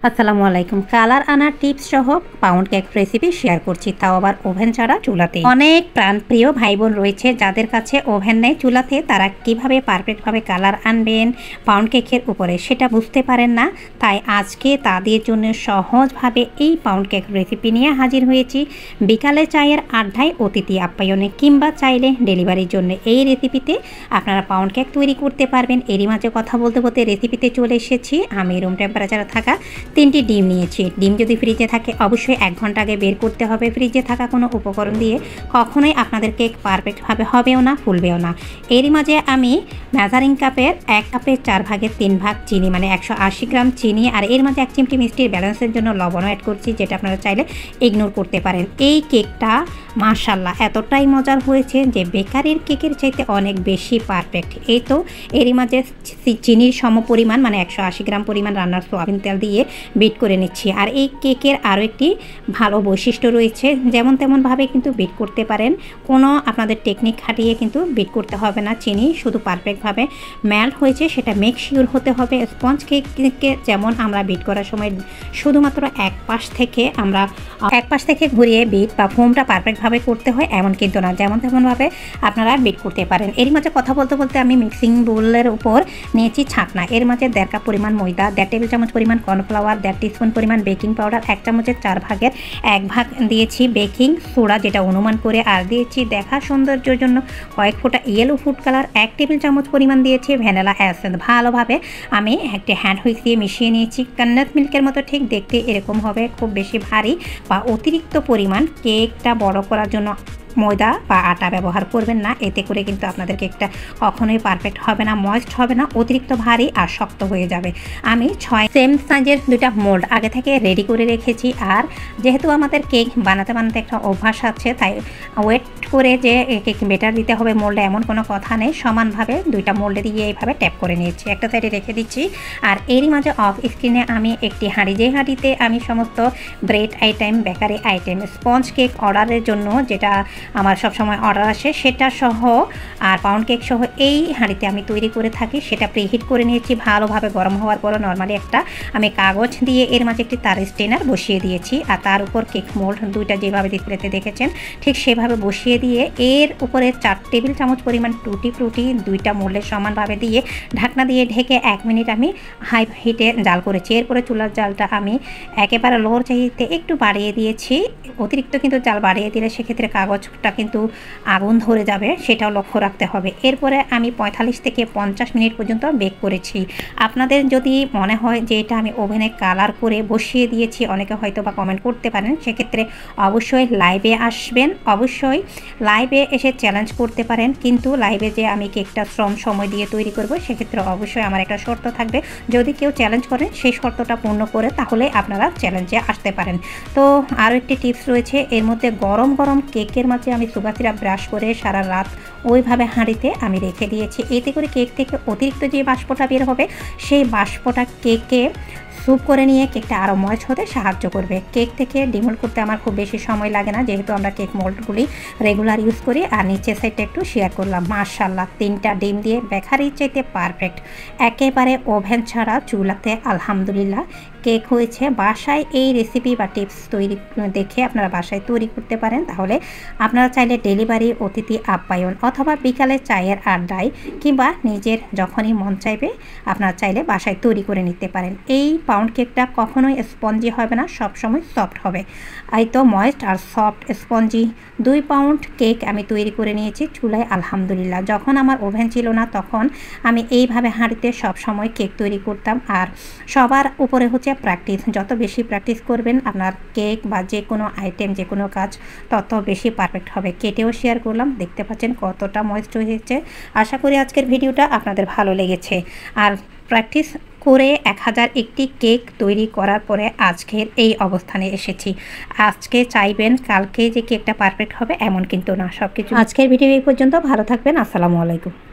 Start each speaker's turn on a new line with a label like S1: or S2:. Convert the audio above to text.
S1: আসসালামু আলাইকুম। কালার আনার টিপস সহ পাউন্ড কেক রেসিপি শেয়ার করছি, তাও আবার ওভেন ছাড়া চুলাতে। অনেক প্রাণপ্রিয় ভাই বোন রয়েছে যাদের কাছে ওভেন নেই, চুলাতে। তারা কিভাবে পারফেক্টভাবে কালার আনবেন পাউন্ড কেকের উপরে সেটা বুঝতে পারেন না। তাই আজকে তাদের জন্য সহজভাবে এই পাউন্ড কেক রেসিপি নিয়ে হাজির হয়েছি। বিকালে চায়ের আড্ডায়, অতিথি আপ্যায়নে কিংবা চাইলে ডেলিভারির জন্য এই রেসিপিতে আপনারা পাউন্ড কেক তৈরি করতে পারবেন। এরই মাঝে কথা বলতে বলতে রেসিপিতে চলে এসেছি। আমি রুম টেম্পারেচারে থাকা 3টি ডিম নিয়েছি। ডিম যদি ফ্রিজে থাকে অবশ্যই 1 ঘন্টা আগে বের করতে হবে। ফ্রিজে থাকা কোনো উপকরণ দিয়ে কখনোই আপনাদের কেক পারফেক্টভাবে হবেও না, ফুলবেও না। এরই মাঝে আমি মেজারিং কাপের 1 কাপের 4 ভাগের 3 ভাগ চিনি, মানে 180 গ্রাম চিনি, আর এর মাঝে 1 চিমটি মিষ্টির ব্যালেন্সের জন্য লবণও অ্যাড করছি, যেটা আপনারা চাইলে ইগনোর করতে পারেন। এই কেকটা মাশাআল্লাহ এতটাই মজার হয়েছে যে বেকারির কেকের চাইতে অনেক বেশি পারফেক্ট। এই তো এরই মাঝে চিনির সমপরিমাণ, মানে 180 গ্রাম পরিমাণ রান্নার সোয়াবিন তেল দিয়ে বিট করে নিচ্ছি। আর এই কেকের আরও একটি ভালো বৈশিষ্ট্য রয়েছে, যেমন তেমনভাবে কিন্তু বিট করতে পারেন, কোনো আপনাদের টেকনিক খাটিয়ে কিন্তু বিট করতে হবে না। চিনি শুধু পারফেক্টভাবে মেল্ট হয়েছে সেটা মেক শিওর হতে হবে। স্পঞ্জ কেককে যেমন আমরা বিট করার সময় শুধুমাত্র এক পাশ থেকে ঘুরিয়ে বিট বা ফোমটা পারফেক্টভাবে করতে হয়, এমন কিন্তু না, যেমন তেমনভাবে আপনারা বিট করতে পারেন। এর মাঝে কথা বলতে বলতে আমি মিক্সিং বোলের উপর নিয়েছি ছাঁকনা। এর মাঝে 1.5 কাপ পরিমাণ ময়দা, 1.5 টেবিল চামচ পরিমাণ কর্নফ্লাওয়ার, 1.5 টিস্পুন পরিমাণ বেকিং পাউডার, 1 চামচের 4 ভাগের 1 ভাগ দিয়েছি বেকিং সোডা, যেটা অনুমান করে, আর দিয়েছি দেখা সৌন্দর্যের জন্য কয়েক ফোঁটা ইয়েলো ফুড কালার, 1 টেবিল চামচ পরিমাণ দিয়েছি ভ্যানিলা এসেন্স। ভালোভাবে আমি একটি হ্যান্ড হুইস্ক দিয়ে মিশিয়ে নিয়েছি। কন্ডেন্স মিল্কের মতো ঠিক দেখতে এরকম হবে, খুব বেশি ভারী বা অতিরিক্ত পরিমাণ কেকটা বড় করার জন্য ময়দা বা আটা ব্যবহার করবেন না। এতে করে কিন্তু আপনাদের কেকটা কখনোই পারফেক্ট হবে না, ময়েস্ট হবে না, অতিরিক্ত ভারী আর শক্ত হয়ে যাবে। আমি 6 সেম সাইজের 2টা মোল্ড আগে থেকে রেডি করে রেখেছি। আর যেহেতু আমাদের কেক বানাতে বানাতে একটা অভ্যাস আছে, তাই ওয়েট করে যে কেক বেটার দিতে হবে মোল্ডে এমন কোনো কথা নেই। সমানভাবে 2টা মোল্ডে দিয়ে এইভাবে ট্যাপ করে নিয়েছি, একটা সাইডে রেখে দিচ্ছি। আর এরই মাঝে অফ স্ক্রিনে আমি একটি হাঁড়ি, যে হাঁড়িতে আমি সমস্ত bread item, bakery item, sponge cake অর্ডারের জন্য যেটা আমার সবসময় অর্ডার আসে সেটা সহ আর পাউন্ড কেক সহ এই হাঁড়িতে আমি তৈরি করে থাকি, সেটা প্রিহিট করে নিয়েছি। ভালোভাবে গরম হওয়ার পর নর্মালি একটা আমি কাগজ দিয়ে এর মাঝে একটি তার স্টেনার বসিয়ে দিয়েছি, আর তার উপর কেক মোল্ড 2টা যেভাবে ডিসপ্লেতে দেখেছেন ঠিক সেভাবে বসিয়ে দিয়ে এর উপরে 4 টেবিল চামচ পরিমাণ টুটি ফ্রুটি 2টা মোল্ডে সমানভাবে দিয়ে ঢাকনা দিয়ে ঢেকে 1 মিনিট আমি হাই হিটে জাল করেছি। এরপরে চুলার জালটা আমি একেবারে লোর চাইতে একটু বাড়িয়ে দিয়েছি। অতিরিক্ত কিন্তু জাল বাড়িয়ে দিলে সেক্ষেত্রে কাগজটা কিন্তু আগুন ধরে যাবে, সেটাও লক্ষ্য রাখতে হবে। এরপরে আমি 45 থেকে 50 মিনিট পর্যন্ত বেক করেছি। আপনাদের যদি মনে হয় যে এটা আমি ওভেনে কালার করে বসিয়ে দিয়েছি, অনেকে হয়তো বা কমেন্ট করতে পারেন, সেক্ষেত্রে অবশ্যই লাইভে আসবেন, অবশ্যই লাইভে এসে চ্যালেঞ্জ করতে পারেন। কিন্তু লাইভে যে আমি কেকটা সময় দিয়ে তৈরি করব, সেক্ষেত্রে অবশ্যই আমার একটা শর্ত থাকবে। যদি কেউ চ্যালেঞ্জ করেন সেই শর্তটা পূর্ণ করে তাহলে আপনারা চ্যালেঞ্জে আসতে পারেন। তো আরও একটি টিপস রয়েছে, এর মধ্যে গরম গরম কেকের মাঝে আমি সুগার সিরাপ ব্রাশ করে সারা রাত ওইভাবে হাঁড়িতে আমি রেখে দিয়েছি। এতে করে কেক থেকে অতিরিক্ত যে বাষ্পটা বের হবে সেই বাষ্পটা কেকে স্যুপ করে নিয়ে কেকটা আরও ময়েস্ট হতে সাহায্য করবে। কেক থেকে ডিমোল্ড করতে আমার খুব বেশি সময় লাগে না, যেহেতু আমরা কেক মোল্ডগুলি রেগুলার ইউজ করি। আর নিচের সাইডটা একটু শেয়ার করলাম। মাশাআল্লাহ 3টা ডিম দিয়ে বেকারির চাইতে পারফেক্ট, একেবারে ওভেন ছাড়া চুলাতে আলহামদুলিল্লাহ কেক হয়েছে। বাসায় এই রেসিপি বা টিপস তৈরি দেখে আপনারা বাসায় তৈরি করতে পারেন। তাহলে আপনারা চাইলে ডেলিভারি, অতিথি আপ্যায়ন অথবা বিকালে চায়ের আড্ডায় কিংবা নিজের যখনই মন চাইবে আপনারা চাইলে বাসায় তৈরি করে নিতে পারেন। এই পাউন্ড কেকটা কখনোই স্পঞ্জি হবে না, সবসময় সফট হবে। এই তো ময়েস্ট আর সফট স্পঞ্জি 2 পাউন্ড কেক আমি তৈরি করে নিয়েছি চুলায় আলহামদুলিল্লাহ। যখন আমার ওভেন ছিল না তখন আমি এইভাবে হাঁড়িতে সবসময় কেক তৈরি করতাম। আর সবার উপরে হচ্ছে প্র্যাকটিস, যত বেশি প্র্যাকটিস করবেন আপনার কেক বা যে কোনো আইটেম, যে কোনো কাজ তত বেশি পারফেক্ট হবে। কেটেও শেয়ার করলাম, দেখতে পাচ্ছেন কতটা ময়েস্ট হয়েছে। আশা করি আজকের ভিডিওটা আপনাদের ভালো লেগেছে। আর প্র্যাকটিস করে 1001টি কেক তৈরি করার পরে আজকের এই অবস্থানে এসেছি। আজকে চাইবেন কালকে যে কেকটা পারফেক্ট হবে এমন কিন্তু না। সব কিছু আজকের ভিডিও এই পর্যন্ত। ভালো থাকবেন। আসসালামু আলাইকুম।